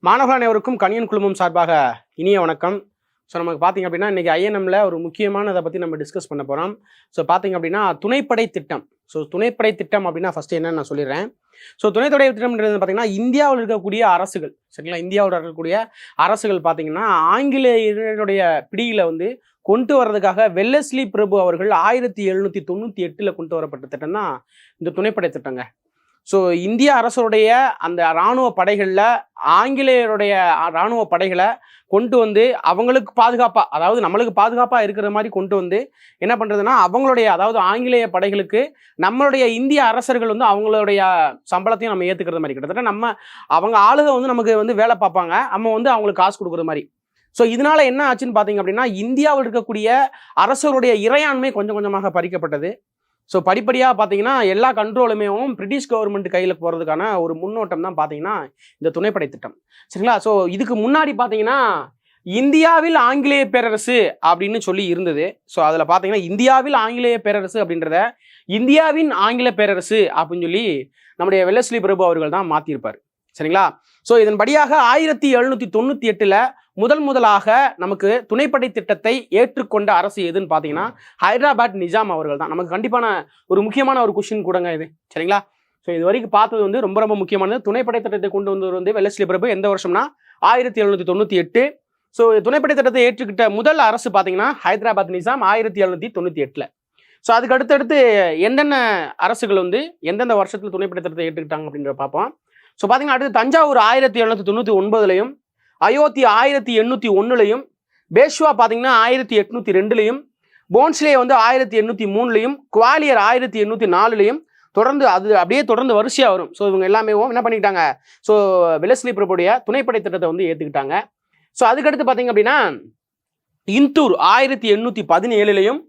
மாணவர்கள் அனைவருக்கும் கணியன் குழுமம் சார்பாக இனிய வணக்கம். ஸோ நமக்கு பார்த்தீங்க அப்படின்னா இன்றைக்கி ஐஎன்எம்ல ஒரு முக்கியமானதை பற்றி நம்ம டிஸ்கஸ் பண்ண போகிறோம். ஸோ பார்த்தீங்க அப்படின்னா துணைப்படை திட்டம். ஸோ துணைப்படை திட்டம் அப்படின்னா ஃபஸ்ட்டு என்னன்னு நான் சொல்லிடுறேன். ஸோ துணைப்படை திட்டம்ன்றது பார்த்தீங்கன்னா இந்தியாவில் இருக்கக்கூடிய அரசுகள், சரிங்களா, இந்தியாவில் இருக்கக்கூடிய அரசுகள் பார்த்தீங்கன்னா ஆங்கிலேயருடைய பிடியில் கொண்டு வர்றதுக்காக வெல்லஸ்லி பிரபு அவர்கள் 1798 கொண்டு வரப்பட்ட திட்டம் தான் இந்த துணைப்படை திட்டங்க. ஸோ இந்திய அரசுடைய அந்த இராணுவ படைகளில் ஆங்கிலேயருடைய இராணுவ படைகளை கொண்டு அவங்களுக்கு பாதுகாப்பாக, அதாவது நம்மளுக்கு பாதுகாப்பாக இருக்கிற மாதிரி கொண்டு என்ன பண்ணுறதுன்னா அவங்களுடைய, அதாவது ஆங்கிலேய படைகளுக்கு நம்மளுடைய இந்திய அரசர்கள் அவங்களுடைய சம்பளத்தையும் நம்ம ஏற்றுக்கிறது மாதிரி, கிட்டத்தட்ட அவங்க ஆளுக நமக்கு வேலை பார்ப்பாங்க, நம்ம அவங்களுக்கு காசு கொடுக்குற மாதிரி. ஸோ இதனால என்ன ஆச்சுன்னு பார்த்தீங்க அப்படின்னா இந்தியாவில் இருக்கக்கூடிய அரசருடைய இறையாண்மை கொஞ்சம் கொஞ்சமாக பறிக்கப்பட்டது. ஸோ படிப்படியாக பார்த்தீங்கன்னா எல்லா கண்ட்ரோலுமே பிரிட்டிஷ் கவர்மெண்ட் கையில் போகிறதுக்கான ஒரு முன்னோட்டம் தான் பார்த்தீங்கன்னா இந்த துணைப்படை திட்டம், சரிங்களா. ஸோ இதுக்கு முன்னாடி பார்த்தீங்கன்னா இந்தியாவில் ஆங்கிலேய பேரரசு அப்படின்னு சொல்லி இருந்தது. ஸோ அதில் பார்த்தீங்கன்னா இந்தியாவில் ஆங்கிலேய பேரரசு அப்படின்றத இந்தியாவின் ஆங்கில பேரரசு அப்படின்னு சொல்லி நம்முடைய வெல்லஸ்லி பிரபு அவர்கள் தான் மாற்றிருப்பார், சரிங்களா. ஸோ இதன்படியாக 1798 முதலாக நமக்கு துணைப்படை திட்டத்தை ஏற்றுக்கொண்ட அரசு எதுன்னு பார்த்தீங்கன்னா ஹைதராபாத் நிஜாம் அவர்கள் தான். நமக்கு கண்டிப்பான ஒரு முக்கியமான ஒரு கொஸ்டின் கூடங்க இது, சரிங்களா. ஸோ இது வரைக்கும் பார்த்தது ரொம்ப ரொம்ப முக்கியமானது. துணைப்படை திட்டத்தை கொண்டு வந்தவர் வெல்லஸ்லி பிரபு எந்த வருஷம்னா 1798. ஸோ துணைப்படை திட்டத்தை ஏற்றுக்கிட்ட முதல் அரசு பார்த்தீங்கன்னா ஹைதராபாத் நிஜாம் 1798. ஸோ அதுக்கு அடுத்தடுத்து எந்தெந்த அரசுகள் எந்தெந்த வருஷத்தில் துணைப்படை திட்டத்தை ஏற்றுக்கிட்டாங்க அப்படின்றத பார்ப்போம். ஸோ பார்த்தீங்கன்னா அடுத்து தஞ்சாவூர் 1799, அயோத்தி 1801, பேஷ்வா பார்த்தீங்கன்னா 1802, போன்ஸ்லே 1803, குவாலியர் 1804 தொடர்ந்து அது அப்படியே தொடர்ந்து வரிசையாக வரும். ஸோ இவங்க எல்லாமே என்ன பண்ணிக்கிட்டாங்க, ஸோ வெல்லஸ்லி பிரபுடைய துணைப்படை திட்டத்தை ஏற்றுக்கிட்டாங்க. ஸோ அதுக்கடுத்து பார்த்தீங்க அப்படின்னா இந்தூர் 1817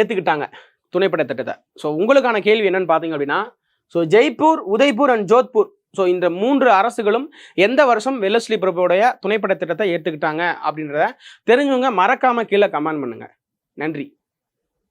ஏற்றுக்கிட்டாங்க துணைப்படை திட்டத்தை. ஸோ உங்களுக்கான கேள்வி என்னன்னு பார்த்தீங்க அப்படின்னா, so Jaipur, Udaipur and Jodhpur, so இந்த 3 அரசுகளும் எந்த வருஷம் வெல்லஸ்லி பிரபுடைய துணைப்படை திட்டத்தை ஏற்றுக்கிட்டாங்க அப்படின்றத தெரிஞ்சவங்க மறக்காம கீழே கமெண்ட் பண்ணுங்க. நன்றி.